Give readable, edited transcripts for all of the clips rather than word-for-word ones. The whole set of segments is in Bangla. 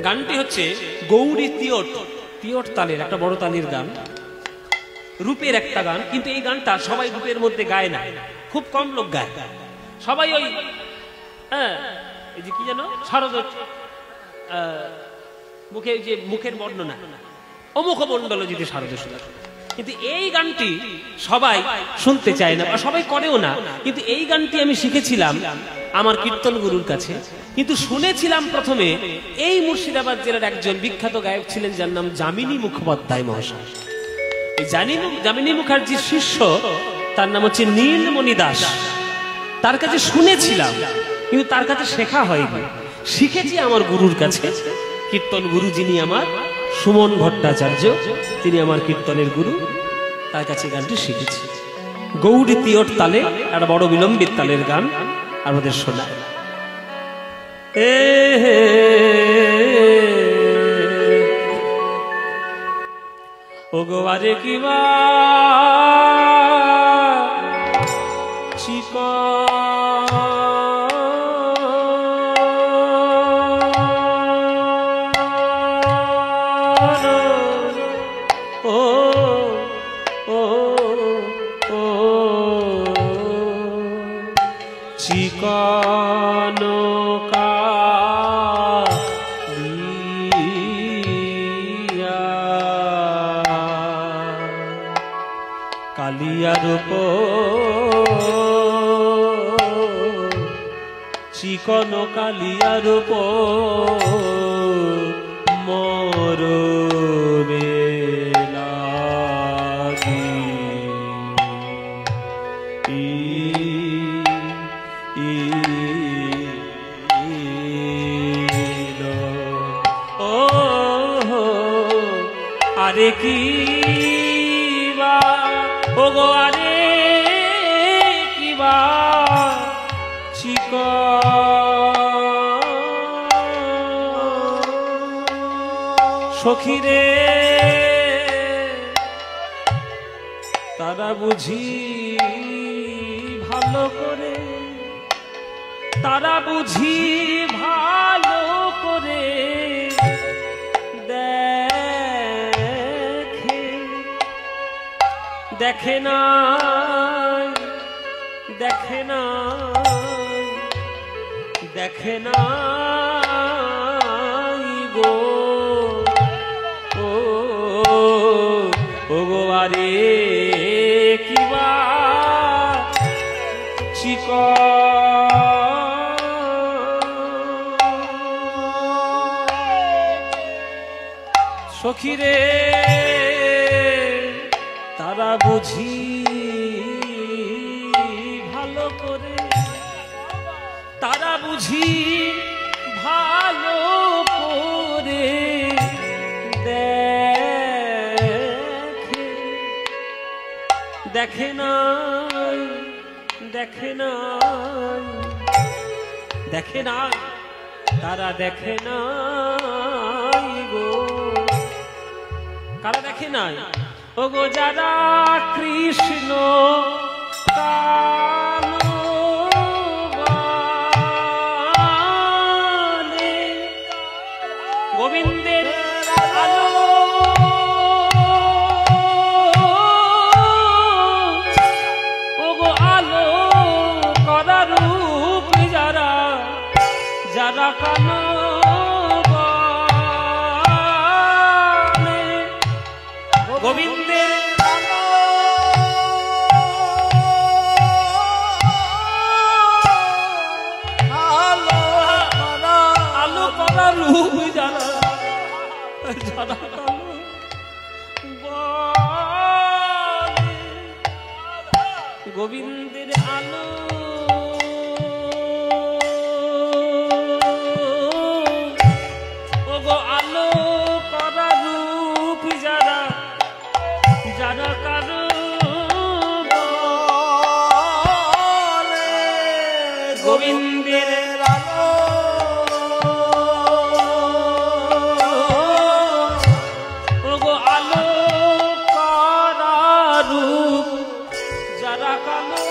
গানটি হচ্ছে গৌরী তিয়ট তিয়ট তালের একটা বড় তালের গান, রূপের একটা গান। কিন্তু এই গানটা সবাই রূপের মধ্যে গায় না, খুব কম লোক গায়। সবাই ওই এই যে কি জানো শারদ মুখে যে মুখের বর্ণনা অমুখ মণ্ডল যদি শারদ শোনা, কিন্তু এই গানটি সবাই শুনতে চায় না বা সবাই করেও না। কিন্তু এই গানটি আমি শিখেছিলাম আমার কীর্তন গুরুর কাছে, কিন্তু শুনেছিলাম প্রথমে এই মুর্শিদাবাদ জেলার একজন বিখ্যাত গায়ক ছিলেন যার নাম যামিনী মুখোপাধ্যায় মহাশয়। এই যামিনী মুখার্জির শিষ্য, তার নাম হচ্ছে নীলমণি দাস। তার কাছে শুনেছিলাম কিন্তু তার কাছে শেখা হয়নি, শিখেছি আমার গুরুর কাছে। কীর্তন গুরু যিনি আমার সুমন ভট্টাচার্য, তিনি আমার কীর্তনের গুরু, তার কাছে গানটি শিখেছি। গৌরী তিয়ট তালে একটা বড় বিলম্বিত তালের গান আমাদের শোনায়। ও গোয়ারে কিবা চিকা কালিয়ার চিকন কালিয়ার মরবে লাগি ও আরে কি ও গো আরে কিবা চিক সখিরে তারা বুঝি ভালো করে, তারা বুঝি ভালো করে দেখে না দেখে না দেখে না গো ও গো আরে কিবা চিক সখিরে তারা বুঝি ভালো করে, তারা বুঝি ভালো করে দেখে না দেখে না দেখে না তারা দেখে না গো, কারা দেখে না? ও গো যারা কৃষ্ণ কালে গোবিন্দের আলো ও গো আলো করা রূপ যারা যারা কালো গোবিন্দের আলো করা রূপ যারা যারা গোবিন্দের আলো ও গো আলো করা রূপ যারা যারা কারো গোবিন্দের আলো ও গো আলো করা রূপ যারা কালো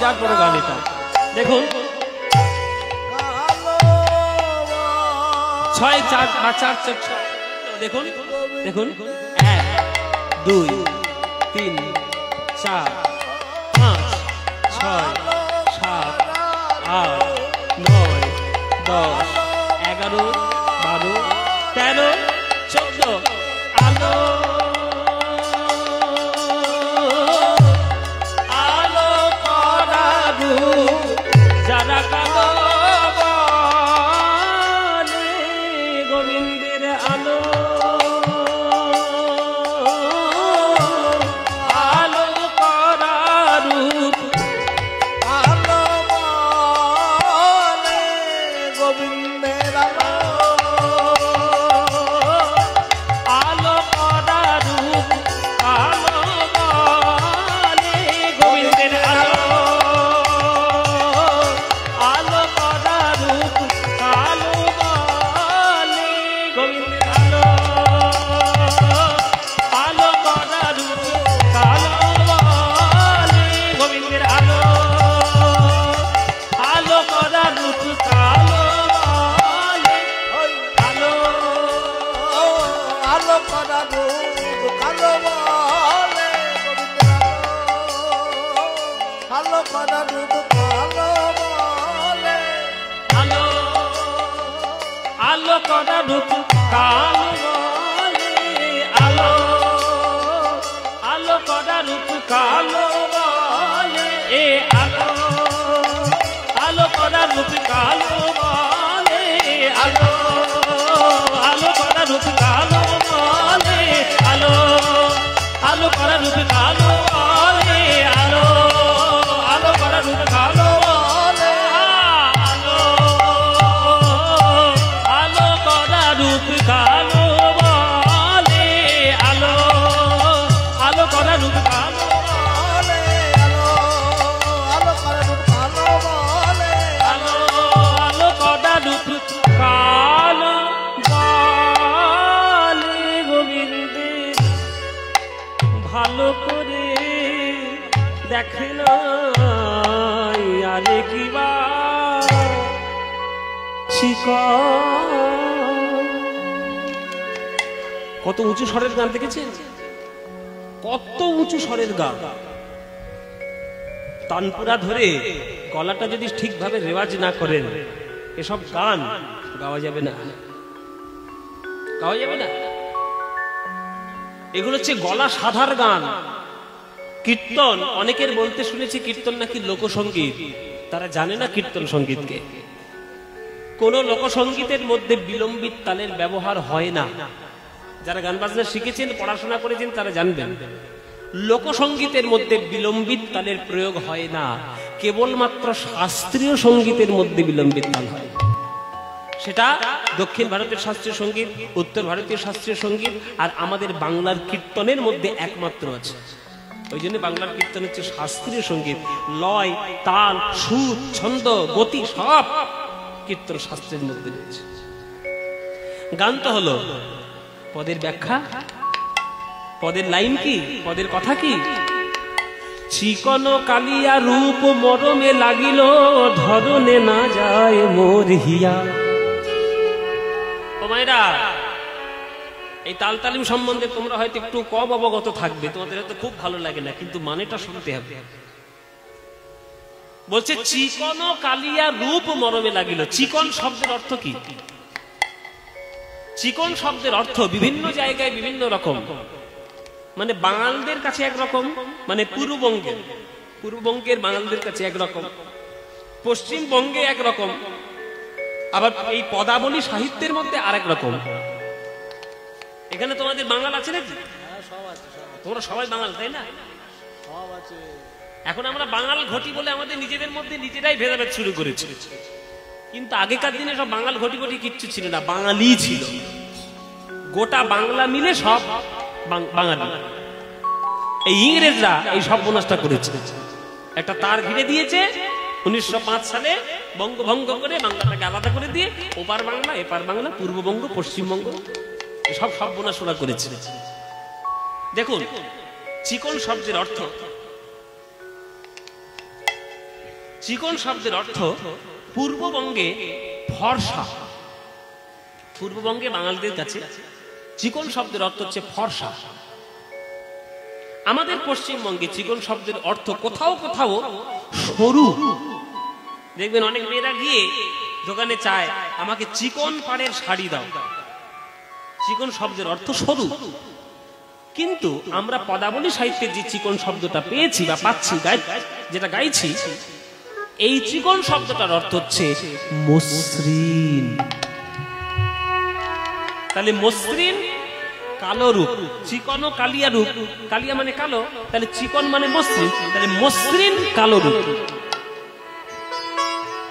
বিরাট বড় গান এটা। দেখুন 6 4 বা 4 4 দেখুন দেখুন 1 2 3 4 5 6 7 8 9 10 11 12 13 14 আলো আলো করা রূপ যারা কালো বলে গোবিন্দের আলো আলো করা রূপ আলো বলে গোবিন্দের আলো আলো করা রূপ আলো বলে গোবিন্দের আলো আলো করা রূপ আলো বলে গোবিন্দের আলো আলো করা রূপ আলো বলে গোবিন্দের আলো আলো করা রূপ আলো বলে আলো আলো করা রূপ কালো বলে গোবিন্দের আলো আলো করা রূপ কালো বলে আলো আলো করা রূপ কালো বলে আলো আলো করা রূপ কালো বলে এ আলো আলো করা রূপ কালো বলে আলো আলো করা রূপ কালো বলে আলো আলো করা রূপ কালো বলে আলো আলো করা রূপ কালো বলে আলো আলো করা রূপ কালো বলে আলো আলো করা রূপ কালো বলে আলো আলো করা রূপ কালো বলে আলো আলো করা রূপ কালো বলে গোবিন্দের ভালো করে দেখে না আরে কিবা কত উঁচু স্বরের গান দেখেছেন? কত উঁচু স্বরের গান, তানপুরা ধরে গলাটা যদি ঠিকভাবে রেওয়াজ না করেন এসব গান গাওয়া যাবে না, গাওয়া যাবে না। এগুলো হচ্ছে গলা সাধার গান। কীর্তন অনেকের বলতে শুনেছি কীর্তন নাকি লোকসঙ্গীত, তারা জানে না কীর্তন সঙ্গীতকে। কোন লোকসঙ্গীতের মধ্যে বিলম্বিত তালের ব্যবহার হয় না। যারা গান বাজনা শিখেছেন, পড়াশোনা করেছেন তারা জানবেন লোকসঙ্গীতের মধ্যে বিলম্বিত তালের প্রয়োগ হয় না, কেবলমাত্র শাস্ত্রীয় সঙ্গীতের মধ্যে বিলম্বিত তাল হয়। সেটা দক্ষিণ ভারতের শাস্ত্রীয় সঙ্গীত, উত্তর ভারতীয় শাস্ত্রীয় সঙ্গীত আর আমাদের বাংলার কীর্তনের মধ্যে একমাত্র আছে। ওই জন্য বাংলার কীর্তন হচ্ছে শাস্ত্রীয় সঙ্গীত। লয়, তাল, সুর, ছন্দ, গতি সব কীর্তন শাস্ত্রের মধ্যে রয়েছে। গান তো হলো, পদের ব্যাখ্যা, পদের লাইন কি, পদের কথা কি? চিকন কালিয়া রূপ মরমে লাগিল, ধরনে না যায় মোর হিয়া। ও মায়েরা, এই তাল তালিম সম্বন্ধে তোমরা হয়তো একটু কম অবগত থাকবে, তোমাদের হয়তো খুব ভালো লাগে না, কিন্তু মানেটা শুনতে হবে। বলছে চিকন কালিয়া রূপ মরমে লাগিল। চিকন শব্দের অর্থ কি? চিকন শব্দের অর্থ বিভিন্ন জায়গায় বিভিন্ন রকম। মানে বাঙালদের কাছে একরকম, মানে পূর্ববঙ্গের বাঙালদের কাছে একরকম, পশ্চিমবঙ্গে একরকম, আবার এই পদাবলী সাহিত্যের মধ্যে আরেক রকম। এখানে তোমাদের বাঙাল আছে নাকি? তোমরা সবাই বাঙাল, তাই না? এখন আমরা বাঙাল ঘটি বলে আমাদের নিজেদের মধ্যে নিজেরাই ভেদাভেদ শুরু করেছি, কিন্তু আগেকার দিনে সব বাঙাল ঘটি ঘটি কিচ্ছু ছিল না, বাঙালি ছিল। গোটা বাংলা মিলে সব বাঙালি। এই ইংরেজরা এই সর্বনাশটা করেছে, একটা তার ঘিরে দিয়েছে 1905 সালে, বঙ্গভঙ্গ করে বাংলাটাকে আলাদা করে দিয়ে ওপার বাংলা, এপার বাংলা, পূর্ববঙ্গ, পশ্চিমবঙ্গ সব সর্বনাশ ওরা করেছে। দেখুন, চিকন শব্দের অর্থ চিকন শব্দের অর্থ পূর্ববঙ্গে ফর্সা। পূর্ববঙ্গে বাঙালিদের কাছে চিকন শব্দের অর্থ হচ্ছে ফর্সা। আমাদের পশ্চিমবঙ্গে চিকন শব্দের অর্থ কোথাও কোথাও সরু। দেখবেন অনেক মেয়েরা গিয়ে দোকানে চায় আমাকে চিকন পাড়ের শাড়ি দাও। চিকন শব্দের অর্থ সরু। কিন্তু আমরা পদাবলী সাহিত্যে যে চিকন শব্দটা পেয়েছি বা পাচ্ছি, যেটা গাইছি, এই চিকন শব্দটার অর্থ হচ্ছে মসৃণ। তাহলে মসৃণ কালো রূপ, চিকন ও কালিয়া রূপ। কালিয়া মানে কালো, তাহলে চিকন মানে মসৃণ, তাহলে মসৃণ কালো রূপ।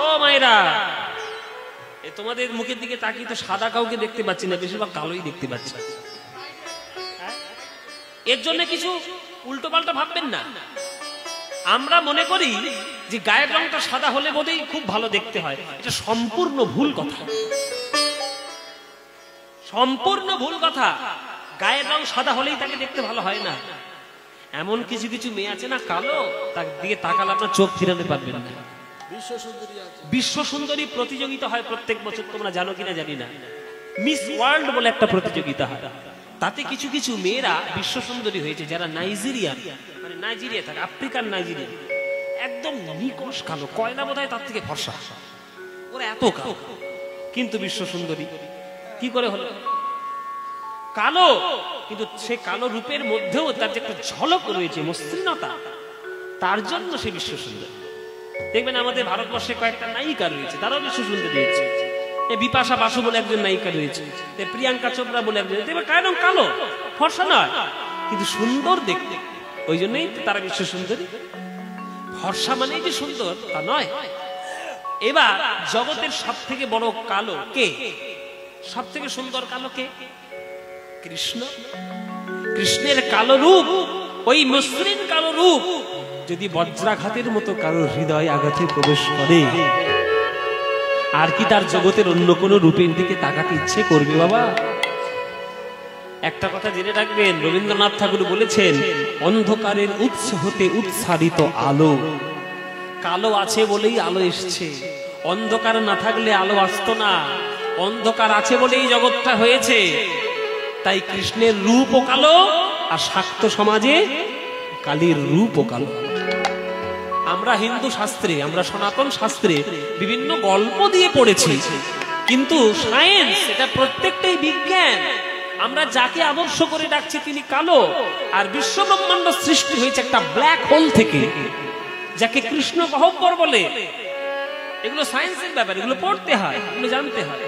ও মায়েরা, তোমাদের মুখের দিকে তাকিয়ে তো সাদা কাউকে দেখতে পাচ্ছি না, বেশিরভাগ কালোই দেখতে পাচ্ছি। এর জন্য কিছু উল্টো পাল্টা ভাববেন না। আমরা মনে করি যে গায়ের রংটা সাদা হলে বোধহয় খুব ভালো দেখতে হয়। এটা সম্পূর্ণ ভুল কথা, সম্পূর্ণ ভুল কথা। গায়ের রং সাদা হলেই তাকে দেখতে ভালো হয় না। এমন কিছু কিছু মেয়ে আছে না কালো, তার দিকে তাকালে আপনার চোখ ফিরাতে পারবেন না। বিশ্ব সুন্দরী প্রতিযোগিতা হয় প্রত্যেক বছর, তোমরা জানো কিনা জানি না। মিস ওয়ার্ল্ড বলে একটা প্রতিযোগিতা হয়, তাতে কিছু কিছু মেয়েরা বিশ্ব সুন্দরী হয়েছে যারা নাইজেরিয়ান, মানে নাইজেরিয়া থাকে, আফ্রিকার নাইজেরিয়া, একদম নিকশ কালো, কয়লা বোধহয় তার থেকে ফর্সা, ওরা এত কালো, কিন্তু বিশ্ব সুন্দরী কি করে হলো? কালো, কিন্তু সে কালো রূপের মধ্যেও তার যে একটা ঝলক রয়েছে, মসৃণতা, তার জন্য সে বিশ্ব সুন্দরী। দেখবেন আমাদের ভারতবর্ষে কয়েকটা নায়িকা রয়েছে, তারাও বিশ্ব সুন্দরী হয়েছে। বিপাশা বাসু বলে একজন নায়িকা রয়েছে, প্রিয়াঙ্কা চোপড়া বলে একজন, দেখবেন কারণ কালো, ফর্সা নয়, কিন্তু সুন্দর দেখতে, ওই জন্যই তারা বিশ্ব সুন্দরী। ফর্সা মানেই যে সুন্দর তা নয়। এবার জগতের সব থেকে বড় কালো কে? সব থেকে সুন্দর কালো কে? কৃষ্ণ। কৃষ্ণের কালো রূপ, ওই মসৃণ কালো রূপ যদি বজ্রাঘাতের মতো কারো হৃদয় আঘাতে প্রবেশ করে, আর কি তার জগতের অন্য কোনো রূপের দিকে তাকাতে ইচ্ছে করবে বাবা? একটা কথা জেনে রাখবেন, রবীন্দ্রনাথ ঠাকুর বলেছেন, অন্ধকারের উৎস হতে উৎসারিত আলো। কালো আছে বলেই আলো এসছে, অন্ধকার না থাকলে আলো আসতো না। অন্ধকার আছে বলেই জগৎটা হয়েছে। তাই কৃষ্ণের রূপও কালো, আর শাক্ত সমাজে কালীর রূপও কালো। আমরা হিন্দু শাস্ত্রে, আমরা সনাতন শাস্ত্রে বিভিন্ন গল্প দিয়ে পড়েছি, কিন্তু সায়েন্স, এটা প্রত্যেকটাই বিজ্ঞান। আমরা যাকে আদর্শ করে ডাকছি তিনি কালো, আর বিশ্ব ব্রহ্মাণ্ড সৃষ্টি হয়েছে একটা ব্ল্যাক হোল থেকে, যাকে কৃষ্ণ গহ্বর বলে। এগুলো সায়েন্সের ব্যাপার, এগুলো পড়তে হয়, এগুলো জানতে হয়।